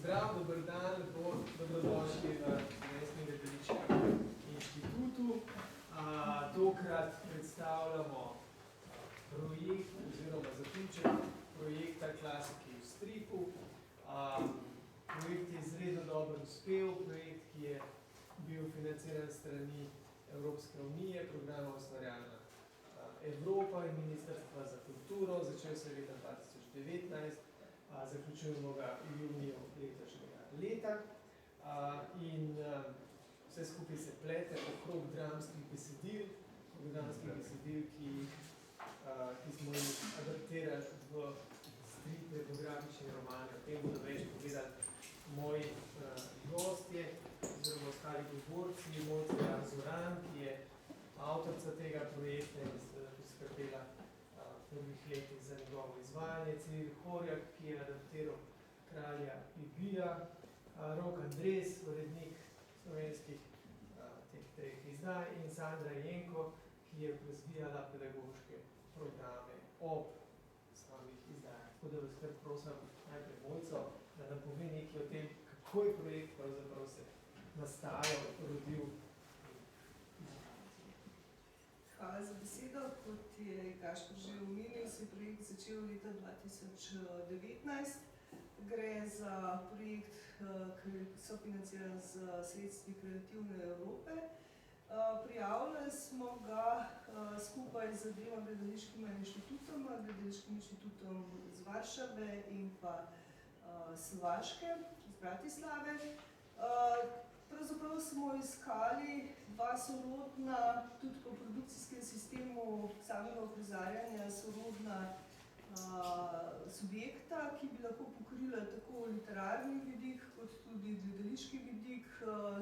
Pozdrav, dober dan, lepo dobrodošli v Slovenskem gledališkem inštitutu. Tokrat predstavljamo projekt oziroma zaključek projekta Klasiki v stripu. Projekt je izredno dobro uspel, projekt, ki je bil financiran strani Evropske unije, programa Ustvarjalna Evropa in Ministrstva za kulturo, začel se leta 2019, zaključujemo ga v juniju letošnjega leta in vse skupaj se plete okrog dramskih besedil, ki smo jih adaptirali v stripe, v grafične romane. O tem bodo več povedali moji gostje oziroma ostali govorci, Mojca Zoran, ki je avtorica tega projekta in je poskrbela prvih letih za njegovo izvajanje, Ciril Horjak, ki je adaptiral Kralja Ibija, Rok Andres, urednik slovenskih teh treh izdaj in Sandra Jenko, ki je razvijala pedagoške programe ob samih izdajah. Tako da vas kar prosim najprej Mojco, da nam pove nekaj o tem, kako je projekt pravzaprav se nastajal, rodil. Hvala za besedo. Kot je Gašper že omenil, se je projekt začel leta 2019. Gre za projekt, ki so financiran z sredstvi Kreativne Evrope. Prijavili smo ga skupaj z dvema gledališkima inštitutoma, Gledališkim inštitutom z Varšave in pa Slovaške, iz Bratislave. Pravzaprav smo iskali dva sorodna, tudi po produkcijskem sistemu samega uprizarjanja, sorodna subjekta, ki bi lahko pokrila tako literarni vidik, kot tudi gledališki vidik,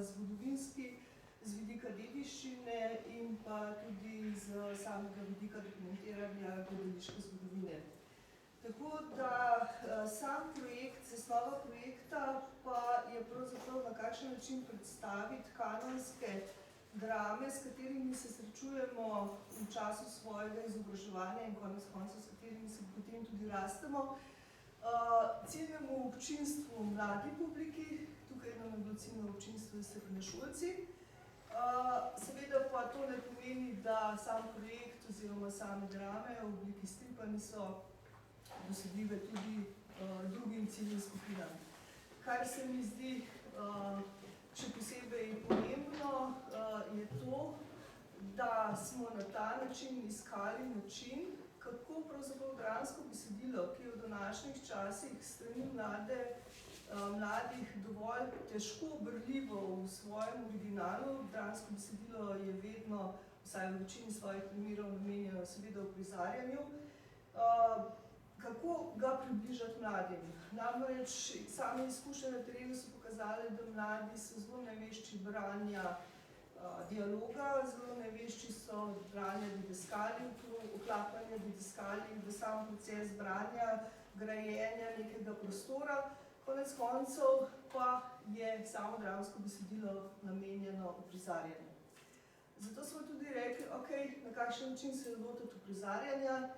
zgodovinski, z vidika dediščine in pa tudi z samega vidika dokumentiranja gledališke zgodovine. Tako da sam projekt, zasnova projekta pa je pravzaprav na kakšen način predstaviti kanonske drame, s katerimi se srečujemo v času svojega izobraževanja in konec koncev, s katerimi se potem tudi rastemo. Ciljnemu občinstvu mladi publiki, tukaj nam je bilo ciljno občinstvo srednješolci. Seveda pa to ne pomeni, da sam projekt oziroma same drame v obliki stripa niso dosegljive tudi drugim ciljnim skupinam. Kar se mi zdi še posebej pomembno, je to, da smo na ta način iskali način, kako pravzaprav dramsko besedilo, ki je v današnjih časih strani mladih dovolj težko berljivo v svojem originalu. Dramsko besedilo je vedno, vsaj v večini svojih primerov, namenjeno seveda uprizarjanju. Kako ga približati mladim? Namreč same izkušnje na terenu so pokazali, da mladi so zelo nevešči branja dialoga, zelo nevešči so branja didaskalij, vklapanja didaskalij v sam proces branja, grajenja nekega prostora. Konec koncev pa je samo dramsko besedilo namenjeno uprizarjanju. Zato smo tudi rekli, na kakšen način se lotiti uprizarjanja.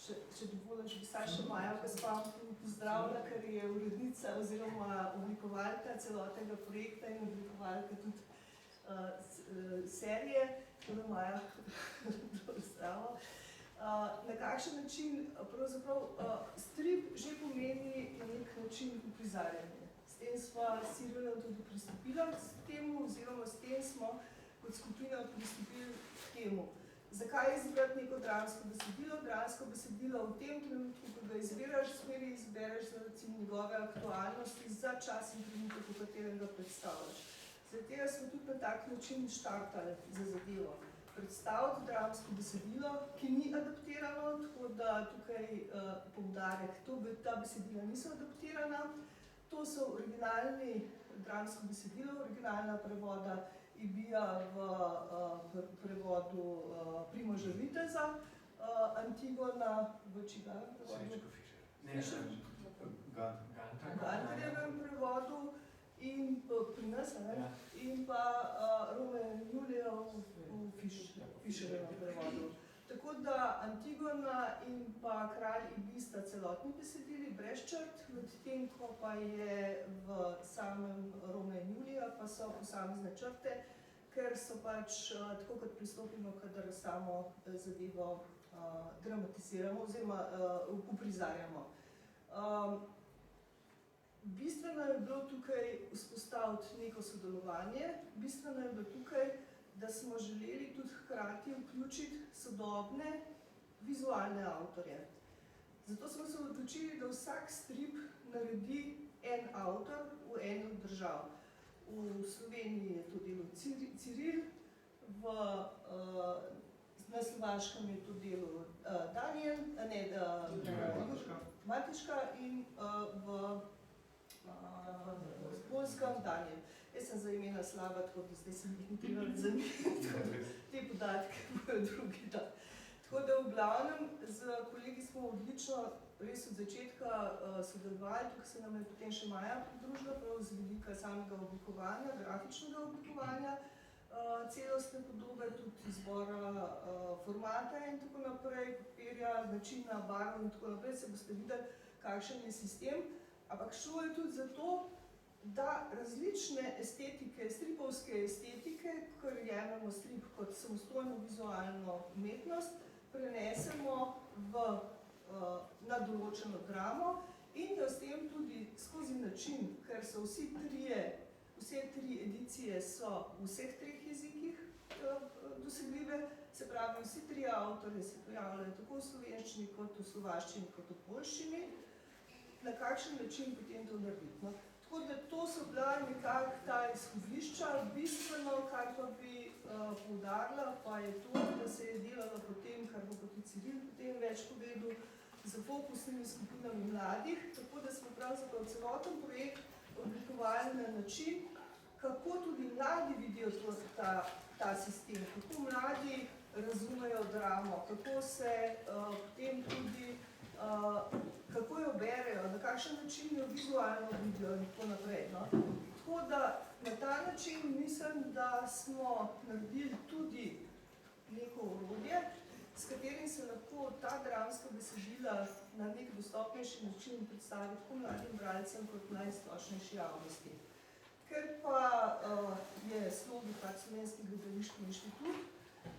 Če dovolim, če bi še Maja gospa pozdravila, ker je urednica oziroma oblikovalka celotnega projekta in oblikovalka tudi serije. Tako da Maja, dobro zdravo. Na kakšen način pravzaprav strip že pomeni na nek način uprizarjanje. S tem sva s Cirilom tudi pristopila k temu oziroma s tem smo kot skupina pristopili k temu. Zakaj izbrati neko dramsko besedilo? Dramsko besedilo v tem trenutku, ko ga izbiraš, smeri izbereš za njegove aktualnosti za čas in trenutek, v katerem ga predstavljaš. Zaradi tega smo tudi na tak način štartali za zadevo. Predstaviti dramsko besedilo, ki ni adaptirano, tako da tukaj poudarek, ta besedila niso adaptirana. To so originalni dramsko besedilo, originalna prevoda Ibija v prevodu Primoža Viteza, Antigona v čigavem prevodu? Gantarjevem prevodu in pri nas, in pa Romeo in Julija v Fischerjevem prevodu. Tako da Antigona in pa kralj Ibis sta celotni besedili brez črt, medtem ko pa je v samem Romeo in Julija pa so posamezne črte, ker so pač tako, kot pristopimo, kadar samo zadevo dramatiziramo oziroma uprizarjamo. Bistveno je bilo tukaj vzpostaviti neko sodelovanje, bistveno je bilo tukaj, da smo želeli tudi hkrati vključiti sodobne vizualne avtorje. Zato smo se odločili, da vsak strip naredi en avtor v eni od držav. V Sloveniji je to delal Ciril, na Slovaškem je to delal Daniel, Matiška in v Poljskem Daniel. Jaz sem za imena slaba, tako da zdaj sem jih ni treba zanimati, te podatke bojo drugi dan. Tako da v glavnem z kolegi smo odlično, res od začetka sodelovali, tukaj se nam je potem še Maja pridružila, prav z vidika samega oblikovanja, grafičnega oblikovanja, celostne podobe, tudi izbora formata in tako naprej, papirja, načina, barv in tako naprej, se boste videli, kakšen je sistem. Ampak šlo je tudi zato, da različne estetike, stripovske estetike, ker jemljamo strip kot samostojno vizualno umetnost, prenesemo na določeno dramo in da s tem tudi skozi način, ker so vse tri edicije so v vseh treh jezikih dosegljive, se pravi, vsi tri avtorje se pojavljajo tako v slovenščini, kot v slovaščini, kot v poljščini, na kakšen način potem to narediti. Tako da to so bila nekako ta izhodišča. Bistveno, kar pa bi poudarila, pa je to, da se je delalo potem, kar bo tudi Ciril potem več povedal, z fokusnimi skupinami mladih, tako da smo pravzaprav celoten projekt oblikovali na način, kako tudi mladi vidijo ta sistem, kako mladi razumejo dramo, kako se potem tudi kako jo berejo, na kakšen način jo vizualno vidijo in tako naprej. Tako da na ta način mislim, da smo naredili tudi neko orodje, s katerim se lahko ta dramska besedila na nek dostopnejši način predstavi tako mladim bralcem kot najsplošnejši javnosti. Ker pa je Slogi pač Slovenski gledališki inštitut,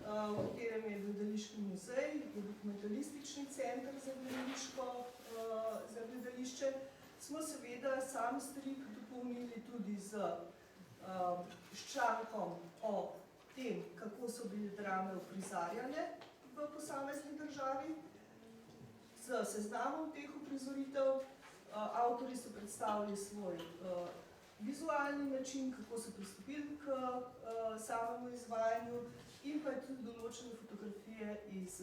v katerem je gledališki muzej, je dokumentalistični center za gledališče, smo seveda sam strip dopolnili tudi z člankom o tem, kako so bile drame uprizarjane v posamezni državi, z seznamom teh uprizoritev. Avtorji so predstavili svoj vizualni način, kako so pristopili k samemu izvajanju, in pa tudi določene fotografije iz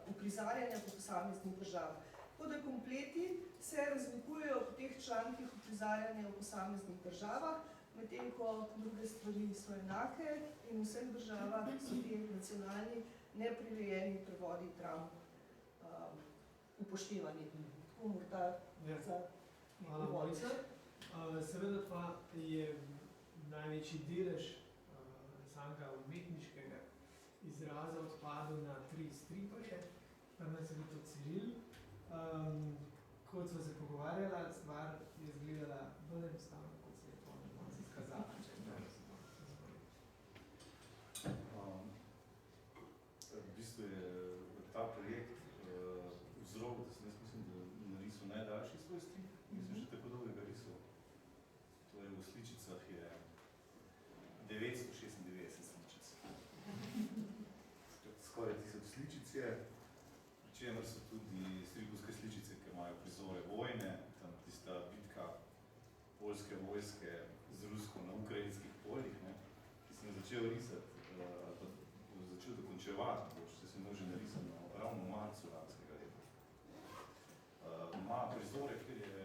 uprizarjanja po posameznih državah. Tako da kompleti se razlikujejo po teh člankih uprizarjanja v posameznih državah, medtem ko druge stvari so enake in v vseh državah so ti nacionalni neprirejeni prevodi dram upoštevani. Tako morda za Hvala, Mojca. Seveda pa je največji delež samega umetniškega izraza odpadel na 3 striparje, pa nas je bil to Ciril. Kot smo se pogovarjala, stvar je izgledala bolj enostavno, kot se je to na koncu izkazala. V bistvu je ta projekt vzrok, da sem mislim, da narisal najdaljši svoj strip. Mislim, že tako dolgega risal. To je v sličicah je 996 sličic. Skoraj 1000 sličic je, pri čemer so tudi stripovske sličice, ki imajo prizore vojne, tam tista bitka poljske vojske z Rusko na ukrajinskih poljih, ki sem začel risati, začel dokončevati, če sem imel že narisano ravno v marcu lanskega leta. Ima prizore, kjer je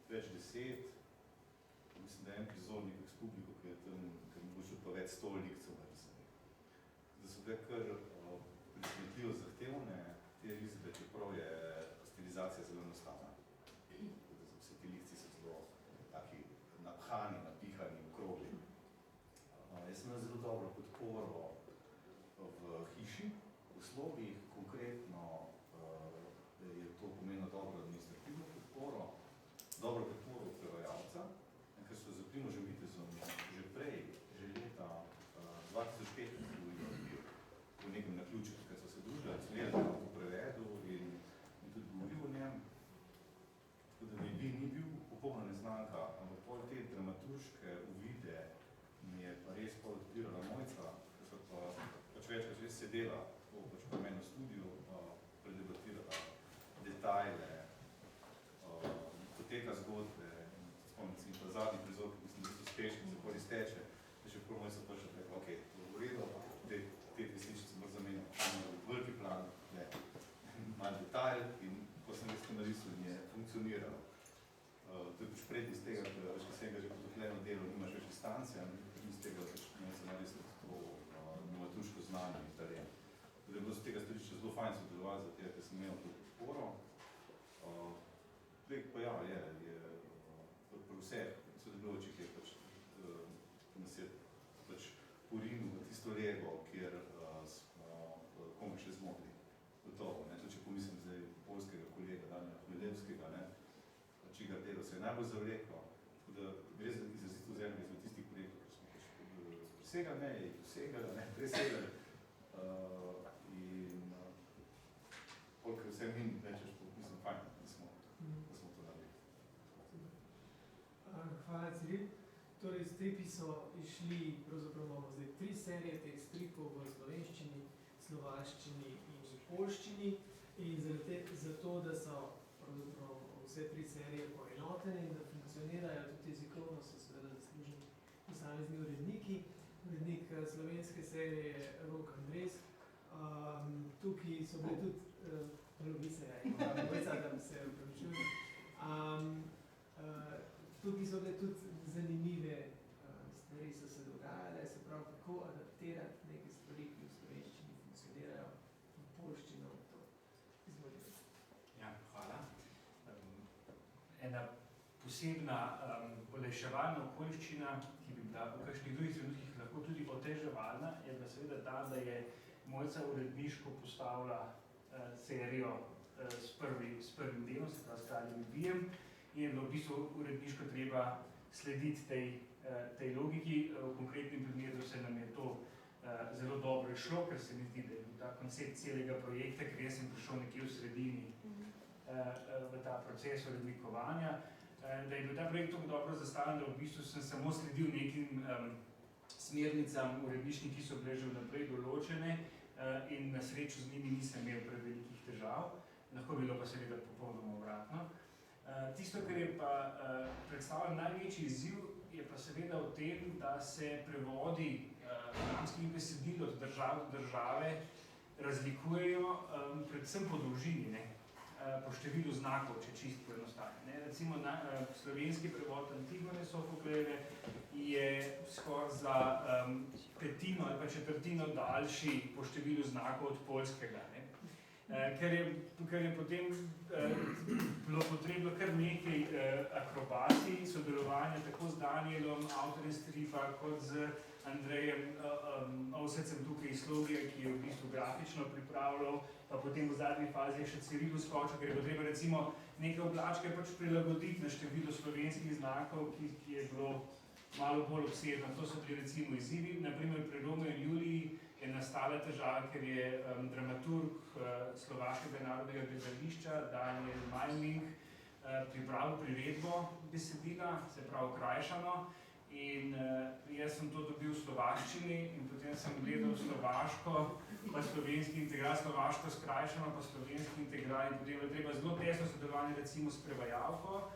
več 10, mislim, da je en prizornik s publiko, ki je tam, ker mi bo šel pa več 100 likcev narisanih. Da so bile kar presvetljivo zahtevne te risbe, čeprav je stilizacija zelo enostavna. Vse ti likci so zelo taki naphani, napihani, okrogli. Jaz sem imel zelo dobro podporo v hiši sedela pač po meni v studiu, predebatirala detajle, poteka zgodbe, spomnim pa zadnji prizor, ki mislim, da so uspešni, se pol izteče, da še prvo moj so prišel, rekla, ok, to je v redu, te dve sličice moram zamenjati, veliki plan, ne, malo detajl in ko sem res to narisal in je funkcioniralo. To je pač prednost tega, da veš, ko sem ga že potopljeno delo, nimaš več distancije, iz tega pač ne se narisati to dramaturško znanje in talent. Da je bilo z tega stališča zelo fajn sodelovati, zato ker sem imel to podporo. Zdaj pa ja, je pri vseh, so deločih je pač, nas je pač porinil v tisto lego, kjer smo komaj še zmogli. Gotovo, ne? Če pomislim zdaj poljskega kolega Danja Hmelevskega, ne? Čigar delo se je najbolj zavleklo, tako da gre za izrazito zemlje izmed tistih projektov, ki smo pač presegali meje, dosegali, ne, presegali. In kolikor vse min rečeš, mislim, fajn, da smo to naredili. Hvala, Ciril. Torej, stripi so išli, pravzaprav imamo zdaj 3 serije teh stripov v slovenščini, slovaščini in poljščini. In zato, da so pravzaprav vse 3 serije poenotene in da funkcionirajo tudi jezikovno, so seveda zasluženi posamezni uredniki. Urednik slovenske serije je Rok Andres. Tukaj so bili tudi, tukaj so bile tudi zanimive stvari, so se dogajale, se pravi, kako adaptirati neke stvari, ki v slovenščini funkcionirajo, v poljščino, to izvolite. Ja, hvala. Ena posebna olajševalna okoliščina, ki bi bila v kakšnih drugih trenutkih lahko tudi oteževalna, je bila seveda ta, da je Mojca uredniško postavila serijo s prvim delom, se pravi s Kraljevim bijem, in je bilo v bistvu uredniško treba slediti tej logiki. V konkretnem primeru se nam je to zelo dobro šlo, ker se mi zdi, da je bil ta koncept celega projekta, ker jaz sem prišel nekje v sredini v ta proces urednikovanja, da je bil ta projekt tako dobro zastavljen, da v bistvu sem samo sledil nekim smernicam uredniških, ki so bile že vnaprej določene in na srečo z njimi nisem imel prevelikih težav, lahko bilo pa seveda popolnoma obratno. Tisto, kar je pa predstavljal največji izziv, je pa seveda v tem, da se prevodi dramskih besedil od države do države razlikujejo predvsem po dolžini, po številu znakov, če čisto poenostavim. Recimo slovenski prevod Antigone Sofoklejeve je skoraj za petino ali pa četrtino daljši po številu znakov od poljskega. Ker je potem bilo potrebno kar nekaj akrobacij, sodelovanja tako z Danielom, avtorjem stripa, kot z Andrejem Ovsecem tukaj iz Slogija, ki je v bistvu grafično pripravljal, pa potem v zadnji fazi je še Ciril skočil, ker je potreba recimo neke oblačke pač prilagoditi na število slovenskih znakov, ki je bilo malo bolj obsežno. To so bili recimo izzivi. Naprimer pri Romeu in Juliji je nastala težava, ker je dramaturg Slovaškega narodnega gledališča Daniel Majling pripravil priredbo besedila, se pravi krajšano, in jaz sem to dobil v slovaščini in potem sem gledal slovaško, pa slovenski integral, slovaško skrajšano, pa slovenski integral, in potem je treba zelo tesno sodelovanje recimo s prevajalko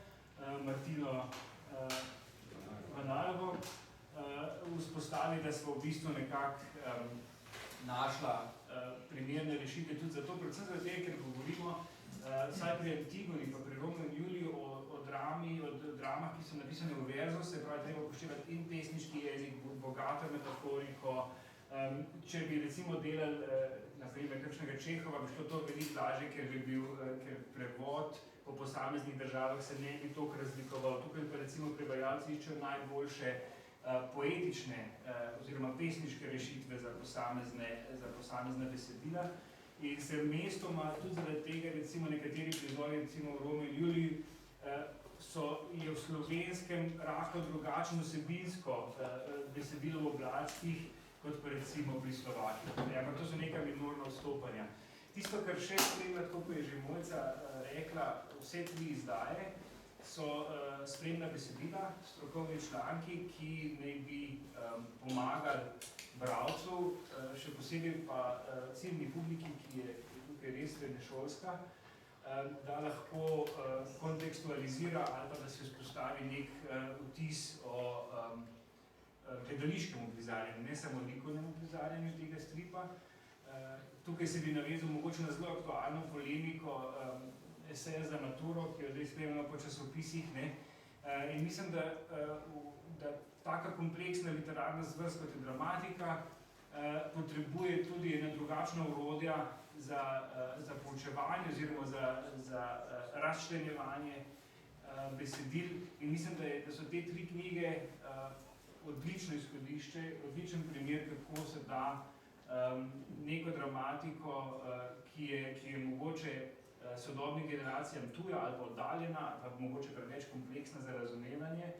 Martino Vanalovo vzpostavili, da smo v bistvu nekako našla primerne rešitve tudi zato, predvsem zato, ker govorimo vsaj pri Antigoni pa pri Romeu in Juliju o dramah, ki so napisane v verzu, se pravi, treba upoštevati in pesniški jezik, bogato metaforiko. Če bi recimo delali na primer kakšnega Čehova, bi šlo to veliko lažje, ker prevod po posameznih državah se ne bi toliko razlikoval. Tukaj pa recimo prevajalci iščejo najboljše poetične oziroma pesniške rešitve za posamezne besedila. In se mestoma tudi zaradi tega recimo nekateri prizori, recimo v Romeu in Juliji, je v slovenskem rahlo drugačno vsebinsko besedilo v oblačkih, kot pa recimo pri Slovakih. Ampak to so neka minorna odstopanja. Tisto, kar še spremlja, tako kot je že Mojca rekla, vse 3 izdaje, so spremna besedila, strokovni članki, ki naj bi pomagali bralcu, še posebej pa ciljni publiki, ki je tukaj res srednješolska, da lahko kontekstualizira ali pa da se vzpostavi nek vtis o gledališkem uprizarjanju, ne samo likovnem uprizarjanju tega stripa. Tukaj se bi navezal mogoče na zelo aktualno polemiko eseja za maturo, ki jo zdaj spremljamo po časopisih. In mislim, da taka kompleksna literarna zvrst kot je dramatika potrebuje tudi ena drugačna orodja za poučevanje oziroma za razčlenjevanje besedil. In mislim, da so te 3 knjige odlično izhodišče, odličen primer, kako se da neko dramatiko, ki je mogoče sodobnim generacijam tuja ali pa oddaljena, ali pa mogoče preveč kompleksna za razumevanje,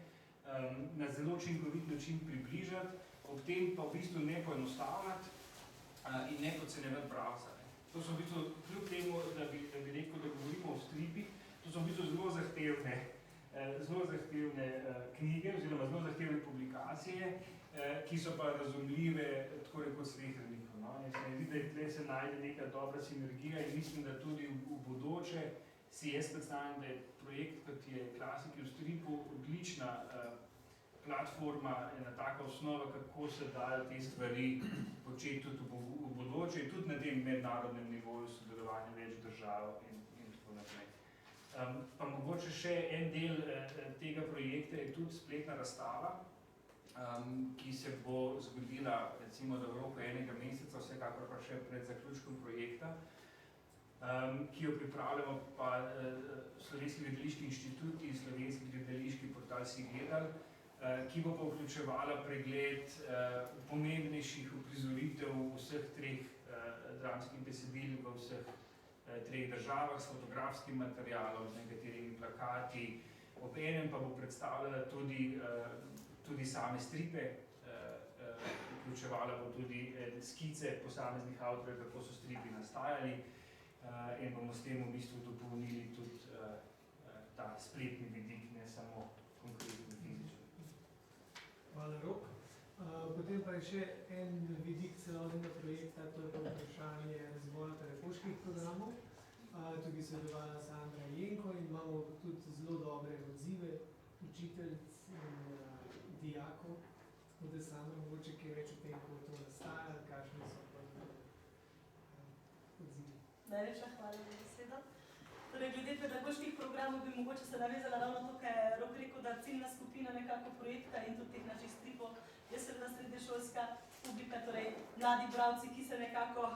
na zelo učinkovit način približati, ob tem pa v bistvu ne poenostavljati in ne podcenjevati bralca. To so v bistvu, kljub temu, da bi rekel, da govorimo o stripih, to so v bistvu zelo zahtevne knjige oziroma zelo zahtevne publikacije, ki so pa razumljive tako rekoč slehernikom. Se mi zdi, da tukaj se najde neka dobra sinergija in mislim, da tudi v bodoče si jaz predstavljam, da je projekt, kot je Klasiki v stripu, odlična platforma, ena taka osnova, kako se dajo te stvari početi tudi v bodoče in tudi na tem mednarodnem nivoju sodelovanja več držav in tako naprej. Pa mogoče še en del tega projekta je tudi spletna razstava, ki se bo zgodila recimo v roku enega meseca, vsekakor pa še pred zaključkom projekta, ki jo pripravljamo pa Slovenski gledališki inštitut in Slovenski gledališki portal Sigedal, ki bo pa vključevala pregled pomembnejših uprizoritev vseh 3 dramskih besedil v vseh 3 državah s fotografskim materialom, z nekaterimi plakati, ob enem pa bo predstavljala tudi same stripe, vključevala bo tudi skice posameznih avtorjev, kako so stripi nastajali in bomo s tem v bistvu dopolnili tudi ta spletni vidik, ne samo konkretni fizični. Hvala, Rok. Potem pa je še en vidik celotnega projekta, to je pa vprašanje razvoja pedagoških programov. Tukaj je sodelovala Sandra Jenko in imamo tudi zelo dobre odzive učiteljic in dijakov, tako da Sandra mogoče kaj več o tem, kako to nastaja, kakšne so pa odzivi. Najlepša hvala za besedo. Torej, glede pedagoških programov bi mogoče se navezala ravno to, kar je Rok rekel, da ciljna skupina nekako projekta in tudi teh naših stripov je seveda srednješolska publika, torej mladi bralci, ki se nekako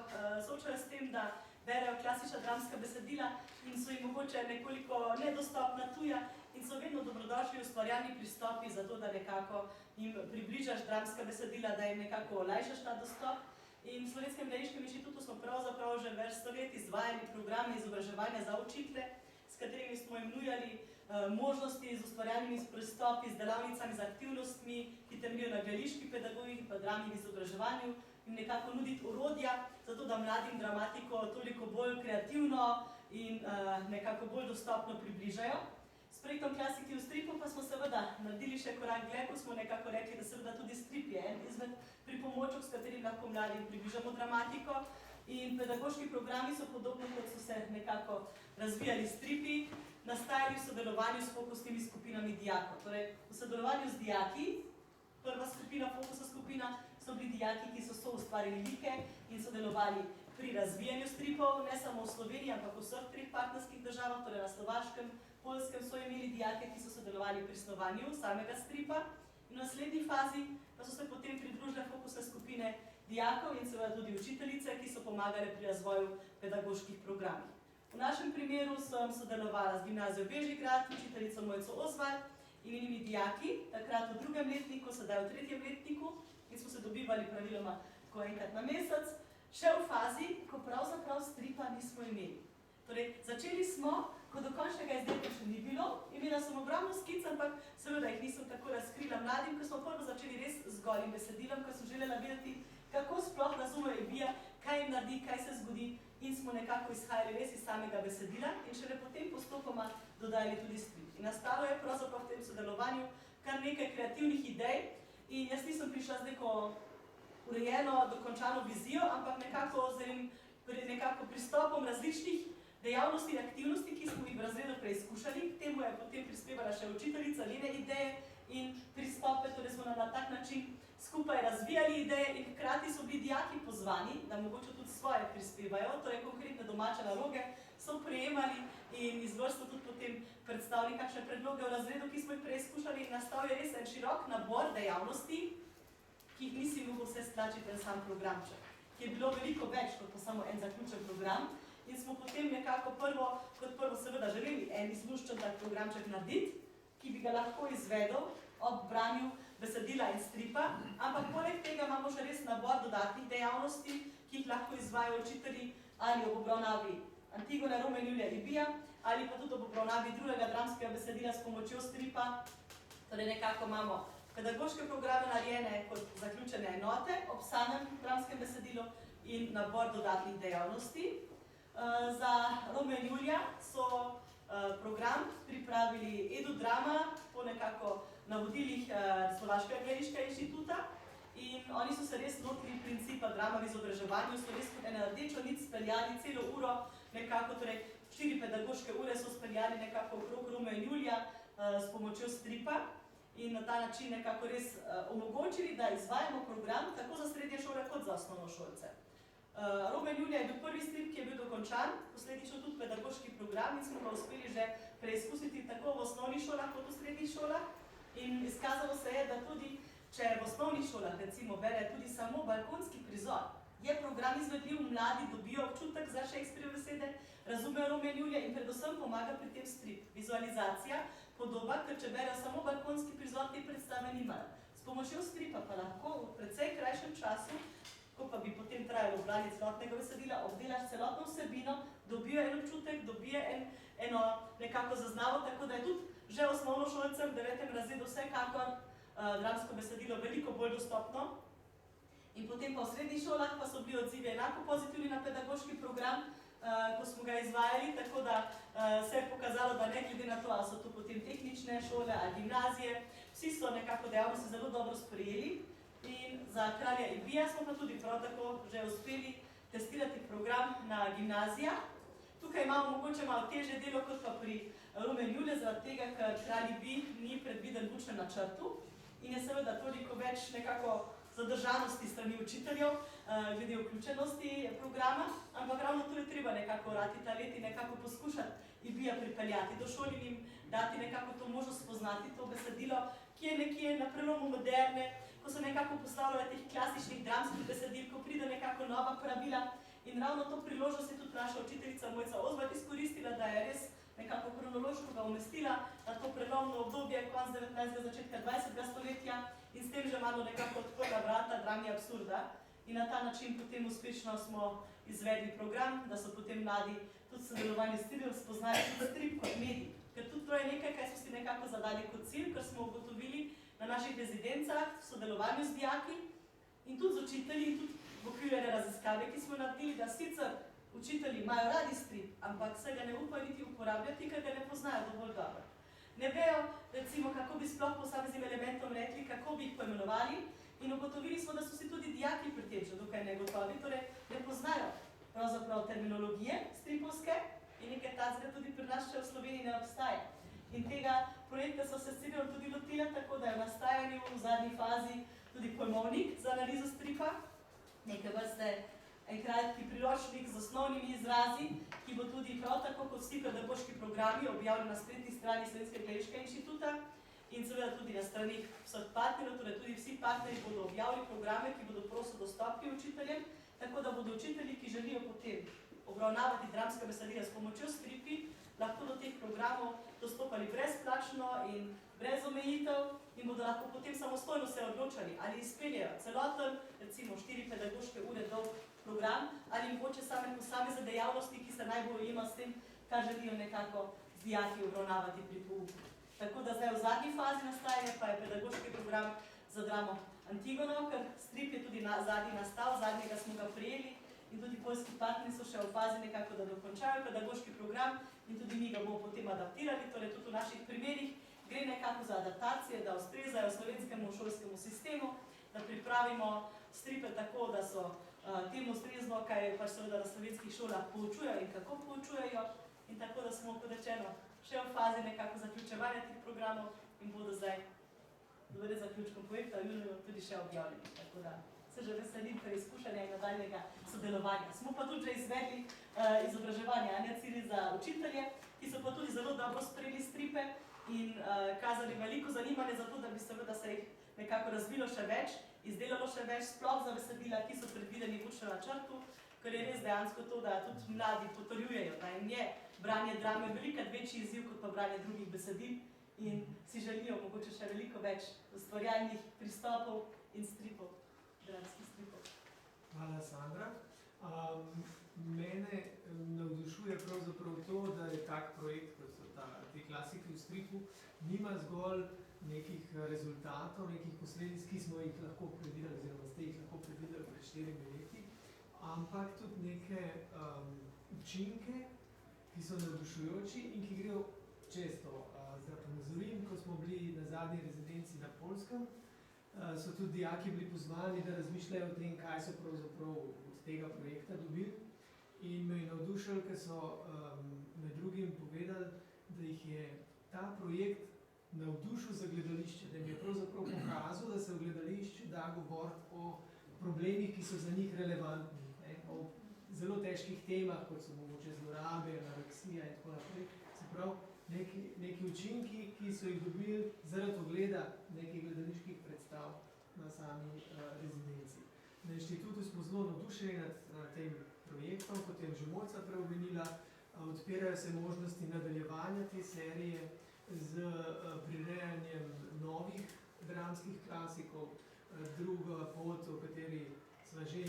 soočajo s tem, da berejo klasična dramska besedila in so jim mogoče nekoliko nedostopna tuja in so vedno dobrodošli ustvarjalni pristopi za to, da nekako jim približaš dramska besedila, da jim nekako olajšaš ta dostop. In v Slovenskem gledališkem inštitutu smo pravzaprav že več let izvajali programe izobraževanja za učitelje, s katerimi smo jim nujali možnosti z ustvarjalnimi pristopi, z delavnicami, z aktivnostmi, ki temeljijo na gledališki pedagogiki pa drami v izobraževanju, jim nekako nuditi orodja, zato da mladim dramatiko toliko bolj kreativno in nekako bolj dostopno približajo. S projektom Klasiki v stripu pa smo seveda naredili še korak dlje, ko smo nekako rekli, da seveda tudi strip je en izmed pripomočkov, s katerim lahko mladim približamo dramatiko. In pedagoški programi so podobno, kot so se nekako razvijali stripi, nastajali v sodelovanju s fokusnimi skupinami dijakov. Torej, v sodelovanju z dijaki, prva skupina, fokusna skupina, so bili dijaki, ki so soustvarili like in sodelovali pri razvijanju stripov, ne samo v Sloveniji, ampak v vseh 3 partnerskih državah, torej na Slovaškem, Poljskem so imeli dijake, ki so sodelovali pri snovanju samega stripa. In v naslednji fazi pa so se potem pridružile fokusne skupine dijakov in seveda tudi učiteljice, ki so pomagale pri razvoju pedagoških programov. V našem primeru sem sodelovala z Gimnazijo Bežigrad, učiteljico Mojco Osvald in njenimi dijaki, takrat v 2. letniku, sedaj v 3. letniku, in smo se dobivali praviloma ko enkrat na mesec, še v fazi, ko pravzaprav stripa nismo imeli. Torej, začeli smo, ko do končnega izdelka še ni bilo, imela sem ogromno skic, ampak seveda jih nisem tako razkrila mladim, ko smo prvo začeli res z golim besedilom, ko sem želela videti, kako sploh razumejo Evija, kaj jim naredi, kaj se zgodi in smo nekako izhajali res iz samega besedila in šele potem postopoma dodajali tudi strip. In nastalo je pravzaprav v tem sodelovanju kar nekaj kreativnih idej in jaz nisem prišla z neko urejeno, dokončano vizijo, ampak nekako z nekako pristopom različnih dejavnosti in aktivnosti, ki smo jih v razredu preizkušali. K temu je potem prispevala še učiteljica, njene ideje in pristope, torej smo na tak način skupaj razvijali ideje in hkrati so bili dijaki pozvani, da mogoče tudi svoje prispevajo, torej konkretne domače naloge so prejemali in izvrstno tudi potem predstavili kakšne predloge v razredu, ki smo jih preizkušali in nastal je res en širok nabor dejavnosti, ki jih nisi mogel vse stlačiti en sam programček, ki je bilo veliko več kot pa samo en zaključen program in smo potem nekako kot prvo seveda želeli en izluščen tak programček narediti, ki bi ga lahko izvedel ob branju besedila in stripa, ampak poleg tega imamo še res nabor dodatnih dejavnosti, ki jih lahko izvajajo učitelji ali ob obravnavi Antigone, Romeo in Julija, Ibija, ali pa tudi ob obravnavi drugega dramskega besedila s pomočjo stripa. Torej nekako imamo pedagoške programe narejene kot zaključene enote ob samem dramskem besedilu in nabor dodatnih dejavnosti. Za Romeo in Julija so program pripravili Edu-drama po nekako navodilih Slovaškega gledališkega inštituta in oni so se res lotili principa drama v izobraževanju, so res kot eno rdečo nit speljali celo uro, nekako, torej 4 pedagoške ure so speljali nekako okrog Romea in Julija s pomočjo stripa in na ta način nekako res omogočili, da izvajamo program tako za srednje šole kot za osnovnošolce. Romeo in Julija je bil prvi strip, ki je bil dokončan, posledično tudi pedagoški program in smo ga uspeli že preizkusiti tako v osnovnih šolah kot v srednjih šolah. In izkazalo se je, da tudi, če v osnovnih šolah recimo bere tudi samo balkonski prizor, je program izvedljiv, mladi dobijo občutek za Shakespearove besede, razumejo Romeo in Julija in predvsem pomaga pri tem strip. Vizualizacija, podoba, ker če berejo samo balkonski prizor, te predstave nimajo. S pomočjo stripa pa lahko v precej krajšem času, ko pa bi potem trajalo branje celotnega besedila, obdelaš celotno vsebino, dobijo en občutek, dobijo eno nekako zaznavo, tako da je tudi že osnovnošolcem v 9. razredu vsekakor dramsko besedilo veliko bolj dostopno. In potem pa v srednjih šolah pa so bili odzivi enako pozitivni na pedagoški program, ko smo ga izvajali, tako da se je pokazalo, da ne glede na to, ali so to potem tehnične šole ali gimnazije, vsi so nekako dejavnosti zelo dobro sprejeli. In za Kralja Ibija smo pa tudi prav tako že uspeli testirati program na gimnazijah. Tukaj imamo mogoče malo težje delo kot pa pri Romeo in Julija, zaradi tega, ker Kralj Ibij ni predviden v učnem načrtu in je seveda toliko več nekako zadržanosti strani učiteljev glede vključenosti programa, ampak ravno tu je treba nekako vrati ta let in nekako poskušati Ibija pripeljati do šol in jim dati nekako to možnost spoznati to besedilo, ki je nekje na prelomu moderne, ko so nekako postavljali teh klasičnih dramskih besedil, ko pride nekako nova pravila in ravno to priložnost je tudi naša učiteljica Mojca Ozbat izkoristila, da je res nekako kronološko ga umestila na to prelomno obdobje konc 19. začetka 20. stoletja in s tem že malo nekako odprla vrata drami absurda in na ta način potem uspešno smo izvedli program, da so potem mladi tudi sodelovanje s stripom spoznali tudi strip kot medij. Ker tudi to je nekaj, kaj smo si nekako zadali kot cilj, ker smo ugotovili na naših rezidencah, v sodelovanju z dijaki in tudi z učitelji in tudi v okviru ene raziskave, ki smo naredili, da sicer učitelji imajo radi strip, ampak se ga ne upajo niti uporabljati, ker ga ne poznajo dovolj dobro. Ne vejo, recimo, kako bi sploh posameznim elementom rekli, kako bi jih poimenovali in ugotovili smo, da so si tudi dijaki pri tem že dokaj negotovi, torej ne poznajo pravzaprav terminologije stripovske in nekaj tacga tudi pri nas še v Sloveniji ne obstaja. In tega projekta so se s ciljem tudi lotila, tako da je v nastajanju v zadnji fazi tudi pojmovnik za analizo stripa, neke vrste en kratki priročnik z osnovnimi izrazi, ki bo tudi prav tako kot vsi pedagoški programi objavljen na spletni strani Slovenskega gledališkega inštituta in seveda tudi na stranih vseh partnerjev, torej tudi vsi partnerji bodo objavili programe, ki bodo prosto dostopni učiteljem, tako da bodo učitelji, ki želijo potem obravnavati dramska besedila s pomočjo stripi, lahko do teh programov dostopali brezplačno in brez omejitev in bodo lahko potem samostojno se odločali, ali izpeljejo celoten, recimo 4 pedagoške ure dolg program, ali mogoče same posamezne dejavnosti, ki se najbolj ujema s tem, kar želijo nekako z dijaki obravnavati pri pouku. Tako da zdaj v zadnji fazi nastajanja pa je pedagoški program za dramo Antigono, ker strip je tudi zadnji nastal, zadnjega smo ga prijeli in tudi poljski partneri so še v fazi nekako, da dokončajo pedagoški program in tudi mi ga bomo potem adaptirali, torej tudi v naših primerih gre nekako za adaptacije, da ustrezajo slovenskemu šolskemu sistemu, da pripravimo stripe tako, da so temu ustrezno, kaj pač seveda na slovenskih šolah poučujejo in kako poučujejo, in tako, da smo, kot rečeno, še v fazi nekako zaključevanja teh programov in bodo zdaj dovolj zaključkom projekta tudi še objavljeni. Tako da se že veselim preizkušanja in nadaljnega sodelovanja. Smo pa tudi že izvedli izobraževanja cilji za učitelje, ki so pa tudi zelo dobro sprejeli stripe in kazali veliko zanimanje za to, da bi seveda se jih nekako razvilo še več, izdelalo še več, sploh za besedila, ki so predvideni v učnem načrtu, ker je res dejansko to, da tudi mladi potrjujejo, da jim je branje drame velikokrat večji izziv kot pa branje drugih besedil in si želijo mogoče še veliko več ustvarjalnih pristopov in stripov, dramskih stripov. Hvala, Sandra. Mene navdušuje pravzaprav to, da je tak projekt, kot so te klasike v stripu, nima zgolj nekih rezultatov, nekih posledic, ki smo jih lahko predvideli, oziroma ste jih lahko predvideli pred 4 leti, ampak tudi neke učinke, ki so navdušujoči in ki grejo čez to. Zdaj ponazorim, ko smo bili na zadnji rezidenci na Poljskem, so tudi dijaki bili pozvani, da razmišljajo o tem, kaj so pravzaprav od tega projekta dobili. In me je navdušilo, ker so med drugim povedali, da jih je ta projekt navdušil za gledališče, da jim je pravzaprav pokazal, da se v gledališču da govoriti o problemih, ki so za njih relevantni, o zelo težkih temah, kot so mogoče zlorabe, anoreksija in tako naprej. Se pravi, neki učinki, ki so jih dobili zaradi ogleda nekih gledaliških predstav na sami rezidenci. Na inštitutu smo zelo navdušeni nad tem projektom, kot je že Mojca preomenila, odpirajo se možnosti nadaljevanja te serije z prirejanjem novih dramskih klasikov. Druga pot, o kateri sva že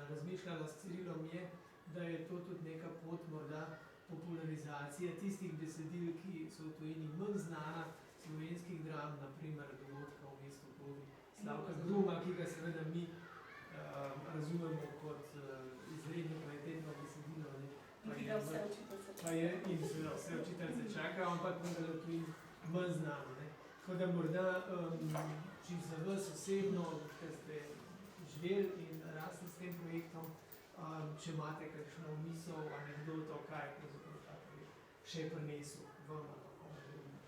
razmišljala s Cirilom, je, da je to tudi neka pot morda popularizacije tistih besedil, ki so v tujini manj znana, slovenskih dram, naprimer Dogodka v mestu Plovi, Slavka Gruma, ki ga seveda mi razumemo kot izredno kvalitetno besedilo. In ga vse učiteljice čakajo. In seveda vse učiteljice čakajo, ampak vendar v tujini manj znano. Tako da morda čisto za vas osebno, ker ste živeli in rasli s tem projektom, če imate kakšno misel, anekdoto, kaj je pravzaprav ta projekt še prinesel vam ali komu drugemu.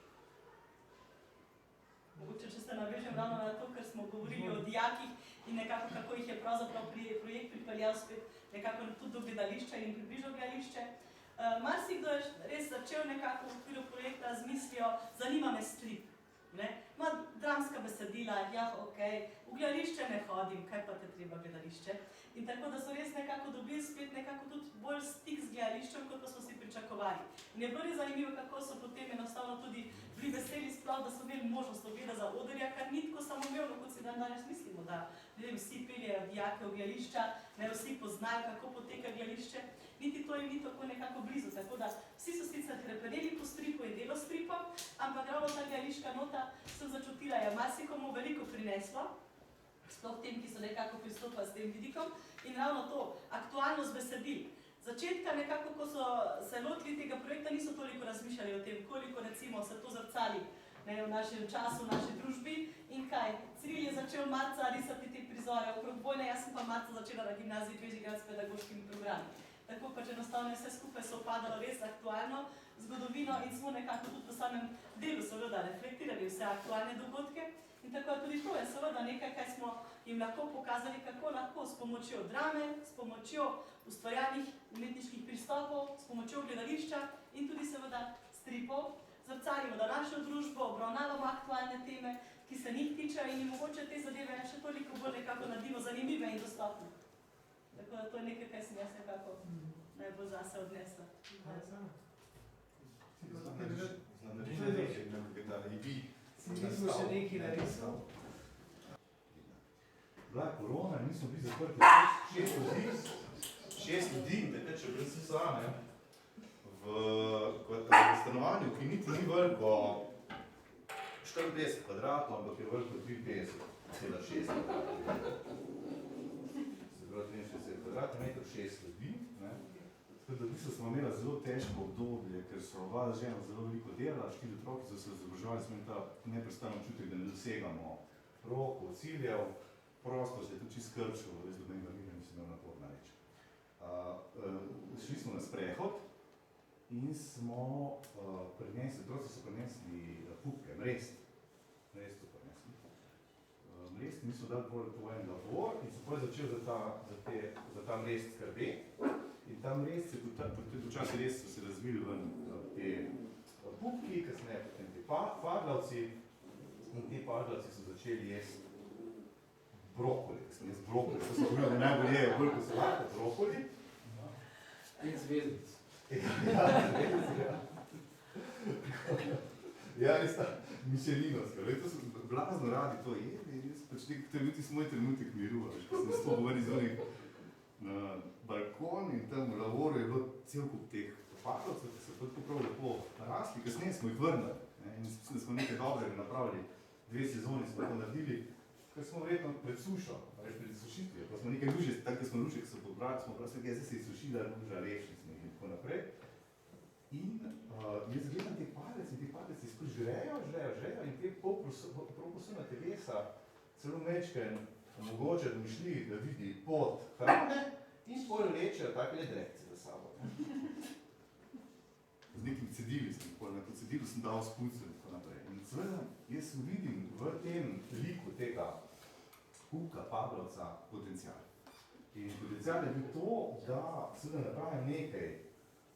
Mogoče, če se navežem ravno na to, ker smo govorili o dijakih in nekako kako jih je pravzaprav projekt pripeljal spet nekako tudi do gledališča in približal gledališče. Marsikdo je res začel nekako v okviru projekta z mislijo, zanima me strip. Ima dramska besedila, ja, okej, v gledališče ne hodim, kaj pa te treba gledališče. In tako, da so res nekako dobili spet nekako tudi bolj stik z gledališčem, kot pa smo si pričakovali. In je bilo res zanimivo, kako so potem enostavno tudi bili veseli sploh, da so imeli možnost ogleda za odrja, kar ni tako samoumevno, kot si danes mislimo, da vsi peljejo dijake v gledališča, ne vsi poznajo, kako poteka gledališče. Niti to jim ni tako nekako blizu, tako da vsi so sicer krepeneli po stripu in delo stripa, ampak ravno ta gledališka nota, sem začutila, je marsikomu veliko prineslo, sploh tem, ki so nekako pristopali s tem vidikom, in ravno to, aktualnost besedil. Začetka nekako, ko so se lotili tega projekta, niso toliko razmišljali o tem, koliko recimo se to zrcali v našem času, v naši družbi in kaj. Ciril je začel marca risati te prizore okrog vojne, jaz sem pa marca začela na gimnaziji Bežigrad s pedagoškimi programi. Tako pač enostavno vse skupaj so opadalo res aktualno zgodovino in smo nekako tudi v samem delu seveda reflektirali vse aktualne dogodke. In tako je tudi to je seveda nekaj, kaj smo jim lahko pokazali, kako lahko s pomočjo drame, s pomočjo ustvarjalnih umetniških pristopov, s pomočjo gledališča in tudi seveda stripov zrcalimo današnjo družbo, obravnavamo aktualne teme, ki se njih tičejo in jim mogoče te zadeve še toliko bolj nekako naredimo zanimive in dostopne. Tako da to je nekaj, kaj sem jaz nekako najbolj zase odnesla. Nismo še nekaj narisal. Bila je korona in nismo bili zaprti 6 ljudi, takrat še brez vsa, v stanovanju, ki niti ni veliko 54 kvadratov, ampak je veliko 53,6 kvadratov. prav 63 kvadratnih metrov, 6 ljudi. Tako da v bistvu smo imeli zelo težko obdobje, ker so oba žena zelo veliko delala, 4 otroki so se izobraževali, smo imeli ta neprestano občutek, da ne dosegamo rokov, ciljev, prostor se je tudi čisto skrčil, res do mojega vira nisem imel naporna reč. Šli smo na sprehod in smo prinesli, otroci so prinesli pupke, mrest so prinesli. Mrest mi so dali po en labor in so potem začeli za ta mrest skrbeti. In tam res se, včasih res so se razvili ven te pupki, kasneje potem te paglavci in te paglavci so začeli jesti brokoli, to so govorili, da najbolj jejo bolj, ko se lahko brokoli. In zvezdic. Ja, zvezdic, ja. Ja, res ta mišelinovska, to so blazno radi to jedli, res pač to je bil tisti moj trenutek miru, ko sem s to govoril z onih na balkon in tam v lavoru je bilo cel kup teh paglavcev, ki so tako prav lepo narasli, kasneje smo jih vrnili in smo nekaj dobrega napravili, 2 sezoni smo to naredili, ker smo verjetno pred sušo, pred sušitvijo, pa smo nekaj luže, tako da smo luže, ki so pobrali, smo prav zdaj se je sušila, luža, rešili smo jih in tako naprej. In jaz gledam te paglavci spod žrejo in te polposuna telesa celo mečken omogoča, da mi šli, da vidi pot hrane in pol lečejo takele drekce za sabo. Z nekim cedili sem, na to cedilu sem dal spucel in tako naprej. In seveda jaz vidim v tem liku tega pupka, paglavca, potencial. In potencial je bil to, da seveda napravim nekaj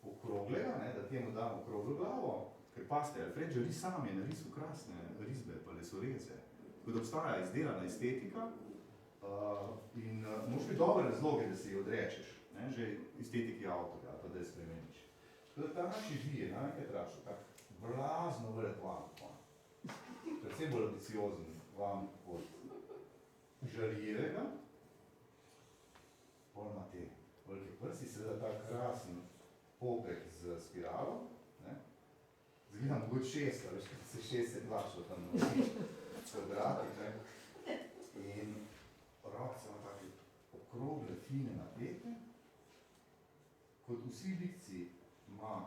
okroglega, da temu dam okroglo glavo, ker paste, Alfred Jarry sam je narisal krasne risbe pa lesoreze, tako da obstaja izdelana estetika, in moraš biti dobre razloge, da se ji odrečeš, že estetiki avtorja, pa da je spremeniš. Tako da ta naši vi je nekaj trašil, tak blazno velik vam, predvsem bolj ambiciozen vam od Jarryjevega, pol ima te velike prsi, seveda ta krasen popek z spiralo, zgleda mogoče 6, veš, kad se 6 se plašal tam na kvadratih, in roke so take okrogle, fine, napete. Kot vsi likci ima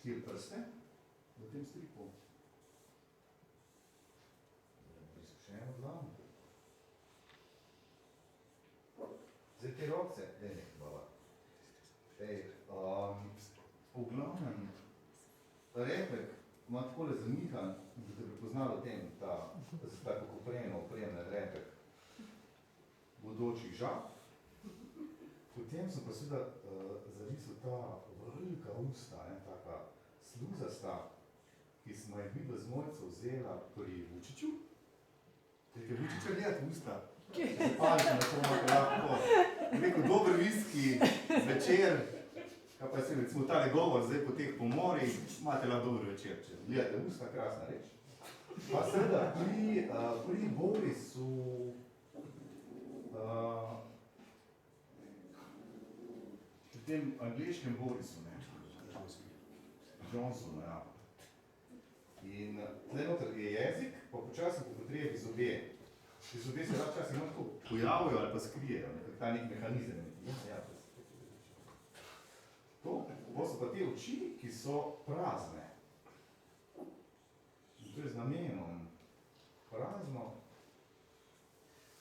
4 prste v tem stripu. Še eno dlan. Zdaj te roce, baba. V glavnem, repek ima takole zamihan, da te prepoznalo tem, tako opremljen repek bodočih žab. Potem sem pa seveda zarisal ta velika usta, taka sluzasta, ki smo jih videli z Mojco vzela pri Vučiću. Ker Vučića gledati usta, se palite na to, da lahko neko dober viski zvečer, kaj pa se recimo tale govor zdaj po teh pomorih, imate lahko dober večer, če gledate usta, krasna reč. Pa seveda pri Borisu pri tem angleškem Borisu, Johnsonu, ja. In tle noter je jezik, pa počasno po potrebi zobje. Ti zobje se včasih tako pojavijo ali pa skrijejo, ta nek mehanizem. To so pa te oči, ki so prazne. In to je z namenom prazno.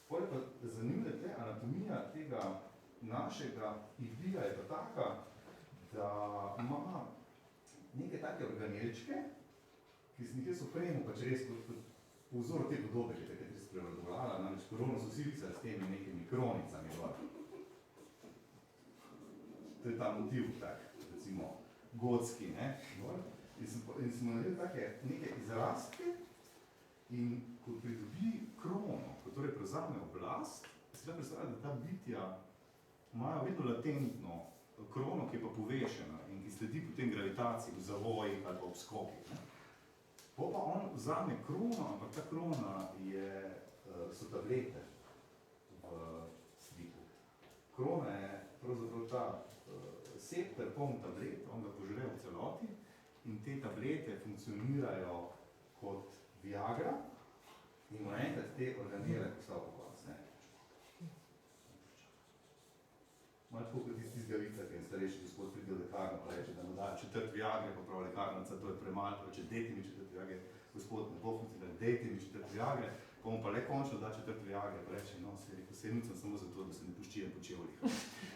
Potem pa zanimiva tle anatomija tega našega iglija je pa taka, da ima neke take organelčke, ki sem jih jaz opremil, pač res po vzoru te podobe, ki je takrat res prevladovala, namreč porovno so vsi risali s temi nekimi kronicami. To je ta motiv tak, recimo gotski, ne? In smo naredili take neke izrastke in ko pridobi krono, ko torej prevzame oblast, se da predstavlja, da ta bitja imajo vedno latentno krono, ki je pa povešena in ki sledi potem gravitaciji v zavojih ali pa v skokih. Pa on vzame krono, ampak ta krona so tablete v sliku. Krona je pravzaprav ta septer poln tablet, on ga požre v celoti in te tablete funkcionirajo kot Viagra in mu enkrat te organele postal po konc. malo tako kot tisti zgavica, ki je starejši gospod pride v lekarno, pa reče, da mu dajo četrt Viagre, pa prav lekarnica, to je premalo, pa reče, dejte mi četrt Viagre, gospod, ne bo funkcionirati, dejte mi četrt Viagre, pa mu pa le končno da četrt Viagre, pa reče, no, se je rekel, se nucam samo zato, da se ne puščijem po čevljih.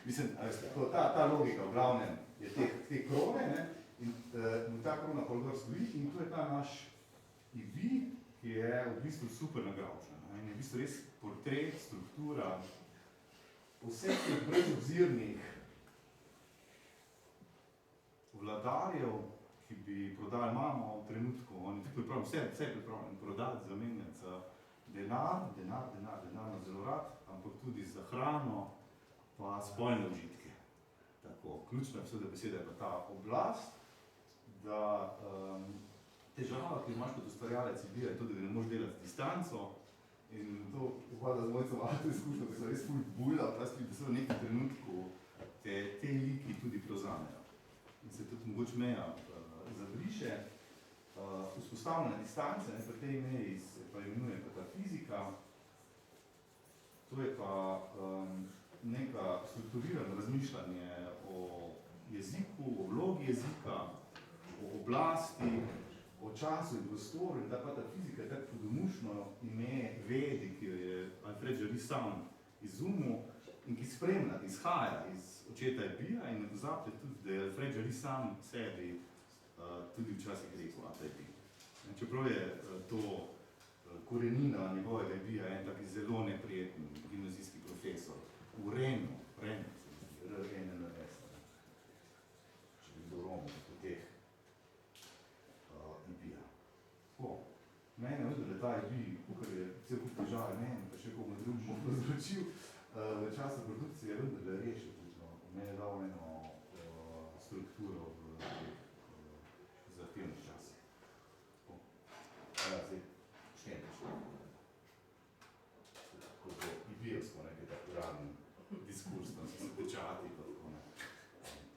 Mislim, ta logika v glavnem je te krone, ne, in ta krona pol gor stoji in to je ta naš IV, ki je v bistvu super nagravčen. In je v bistvu res portret, struktura vseh teh brezobzirnih vladarjev, ki bi prodali mamo v trenutku, oni pripravljeni, vse pripravljeni prodati, zamenjati za denar na zelo rad, ampak tudi za hrano, pa spolne užitke. Tako, ključna beseda je pa ta oblast, da težava, ki imaš kot ustvarjalec IV, je to, da ne moreš delati distanco. In to upada z mojcem avto izkušnjo, ki so res ful bujla, da se v nekem trenutku te liki tudi prevzamejo. In se tudi mogoče meja zabriše. Vzpostavljena distance, pri tej meji se pa imenuje pa ta fizika. To je pa neka strukturirano razmišljanje o jeziku, o vlogi jezika, o oblasti, o času in prostoru, in da pa ta fizika je tako podomušno ime vedi, ki jo je Alfred Jarry sam izumil in ki spremlja, izhaja iz očeta Ibija in ne pozabite tudi, da je Alfred Jarry sam sebi tudi včasih rekel Ibij. Čeprav je to korenina njegovega Ibija en tak zelo neprijeten gimnazijski profesor v Renu, R-N-N-S, če bi do Romu, po teh Ibija. Tako, mene je vedel, da ta Ibij, kukor je cel kup težave meni, pa še komu drugemu povzročil, v času produkcije je vedel, da je rešil. Mene je dal eno strukturo v zahtevnih časih. Zdaj, počnem. Tako to ibijevsko, nekaj tako uradni diskurs, tam so se pečati, pa tako ne.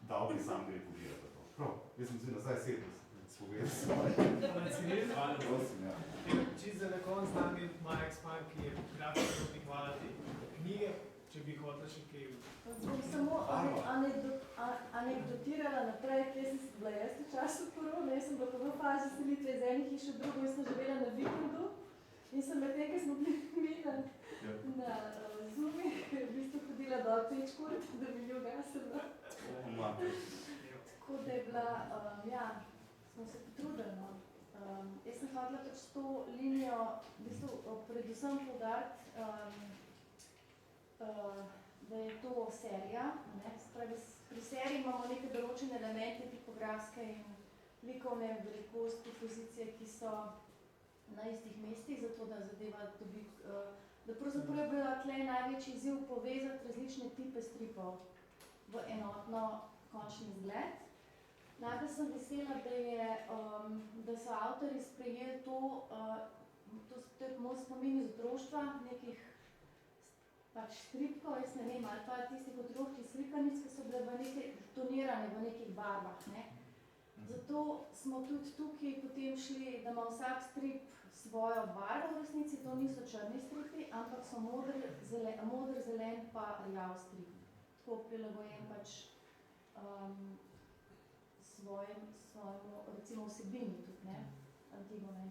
Dal bi sam gre pogledati pa to. Prav, jaz sem si nazaj sedel, spovedal svoje. Hvala, prosim, ja. Čisto za na konc z nami Maja Ekspan, ki je grafično prikvala te knjige, če bi hotela še kaj. Bom samo anekdotirala naprej, kje sem bila jaz v času korone. Jaz sem bila v fazi selitve iz ene hiše v drugo in sem živela na vikendu. In sem med tem, ker smo bili mi na Zoomi, v bistvu hodila do 5 ur, da bi jo gasila. Tako da je bila, ja, smo se potrudili, no. Jaz sem hotela pač to linijo, v bistvu predvsem poudariti, da je to serija. Pri seriji imamo neke določene elemente tipografske in likovne velikosti, pozicije, ki so na istih mestih, zato da zadeva dobi, da pravzaprav je bila tle največji izziv povezati različne tipe stripov v enotno končni izgled. Najprej sem vesela, da so avtorji sprejeli to je moj spomin iz otroštva, nekih pač stripkov, jaz ne vem, ali pa tistih otroških slikanic, ki so bile v nekaj tonirane v nekih barvah, ne. Zato smo tudi tukaj potem šli, da ima vsak strip svojo barvo v resnici, to niso črni stripi, ampak so moder, zelen pa rjav strip. Tako prilagojen pač svojemu, recimo vsebini tudi, ne, Antigone.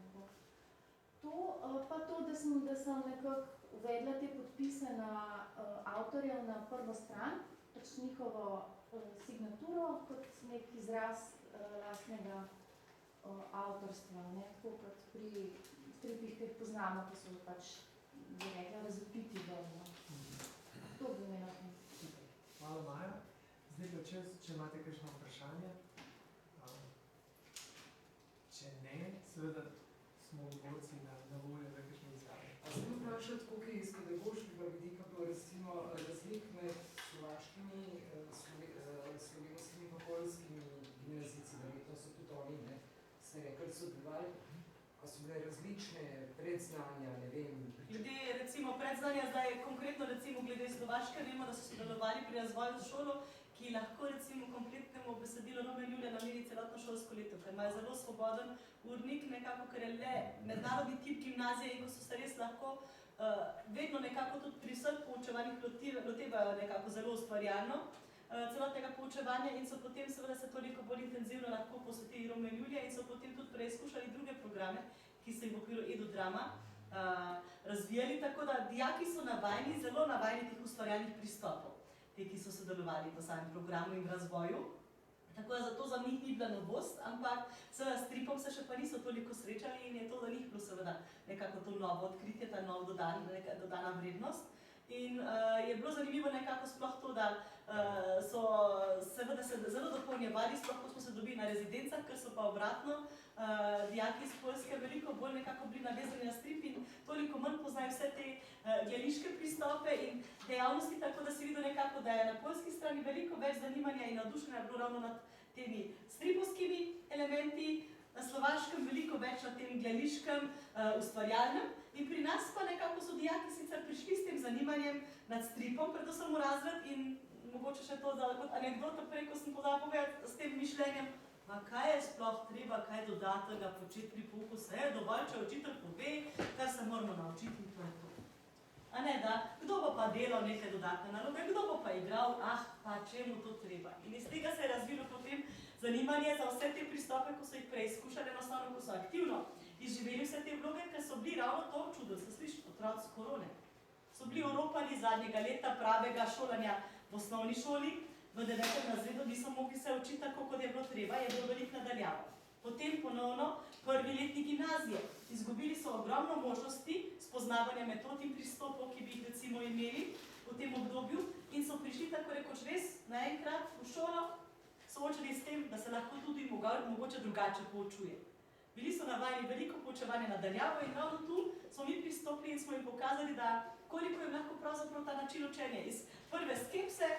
Pa to, da sem nekako uvedla te podpise na avtorjev na prvo stran, pač njihovo signaturo kot nek izraz lastnega avtorstva, ne, tako kot pri stripih, ki jih poznamo, ki so pač, bi rekla, razvpiti dobro. To bi imela tem. Hvala, Maja. Zdaj pa čas, če imate kakšno vprašanje. Če ne, seveda smo govorci na voljo za kakšne izjave. A sem vprašati, koliko je iz pedagoškega vidika bilo recimo razlik med slovaškimi, slovenskimi pa poljskimi gimnazijci, verjetno so tudi oni, ne, ste rekli, sodelovali, a so bile različne predznanja, ne vem. Glede recimo predznanja, zdaj konkretno recimo glede Slovaške, vemo, da so sodelovali pri razvoju šolo, ki lahko recimo kompletnemu besedilu Romeo in Julija nameri celotno šolsko leto, ker imajo zelo svoboden urnik, nekako, ker je le mednarodni tip gimnazije in ko so se res lahko vedno nekako tudi pri vseh poučevanjih lotevajo nekako zelo ustvarjalno celotnega poučevanja in so potem seveda se toliko bolj intenzivno lahko posvetili Romeo in Julija in so potem tudi preizkušali druge programe, ki so jih v okviru EduDrama razvijali, tako da dijaki so navajeni, zelo navajeni teh ustvarjalnih pristopov, te, ki so sodelovali v samem programu in v razvoju. Tako da zato za njih ni bila novost, ampak seveda s stripom se še pa niso toliko srečali in je to za njih bilo seveda nekako to novo odkritje, ta nov dodana vrednost. In je bilo zanimivo nekako sploh to, da so seveda se zelo dopolnjevali, sploh ko smo se dobili na rezidencah, ker so pa obratno dijaki iz Poljske veliko bolj nekako bili navezani na strip in toliko manj poznajo vse te gledališke pristope in dejavnosti, tako da si videl nekako, da je na poljski strani veliko več zanimanja in navdušenja bilo ravno nad temi stripovskimi elementi, na slovaškem veliko več na tem gledališkem, ustvarjalnem in pri nas pa nekako so dijaki sicer prišli s tem zanimanjem nad stripom, predvsem v razred in mogoče še to kot anekdota prej, ko sem pozvala povedati s tem mišljenjem, ma kaj je sploh treba, kaj dodatnega početi pri pouku, se je dovolj, če učitelj pove, kar se moramo naučiti in to je to. A ne, da, kdo bo pa delal neke dodatne naloge, kdo bo pa igral, pa čemu to treba. In iz tega se je razvilo potem zanimanje za vse te pristope, ko so jih preizkušali, enostavno, ko so aktivno izživeli vse te vloge, ker so bili ravno to čudo, se sliši, otroci korone. So bili oropani zadnjega leta pravega šolanja v osnovni šoli, v 9. razredu niso mogli se učiti tako, kot je bilo treba, je bilo veliko nadaljavo. Potem ponovno prvi letni gimnazije. Izgubili so ogromno možnosti spoznavanja metod in pristopov, ki bi jih recimo imeli v tem obdobju in so prišli tako rekoč res naenkrat v šolo, soočili s tem, da se lahko tudi mogoče drugače poučuje. Bili so navajeni veliko poučevanja nadaljavo in ravno tu smo mi pristopili in smo jim pokazali, da koliko je lahko pravzaprav ta način učenja. Iz prve skepse,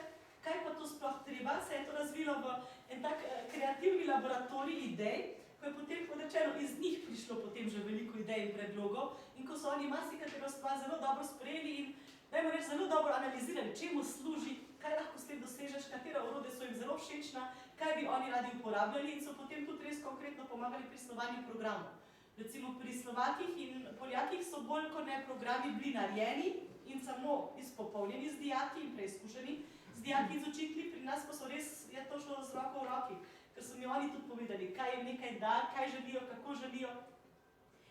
kaj pa to sploh treba, se je to razvilo v en tak kreativni laboratorij idej, ko je potem, kot rečeno, iz njih prišlo potem že veliko idej in predlogov in ko so oni marsikatero stvar zelo dobro sprejeli in dajmo reči, zelo dobro analizirali, čemu služi, kaj lahko s tem dosežeš, katera orodja so jim zelo všečna, kaj bi oni radi uporabljali in so potem tudi res konkretno pomagali pri snovanju programov. Recimo pri Slovakih in Poljakih so bolj kot ne programi bili narejeni in samo izpopolnjeni z dijaki in preizkušeni z dijaki in z učitelji, pri nas pa so res, je to šlo z roko v roki, ker so mi oni tudi povedali, kaj jim nekaj da, kaj želijo, kako želijo.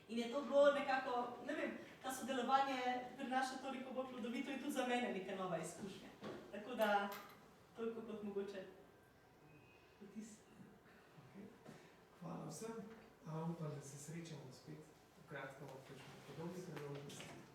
In je to bilo nekako, ne vem, ta sodelovanje prinaša toliko bolj plodovito in tudi za mene neka nova izkušnja. Tako da, toliko kot mogoče vtis. Hvala vsem. Upam, da se srečamo spet v kratkem ob kakšnih podobnih priložnostih.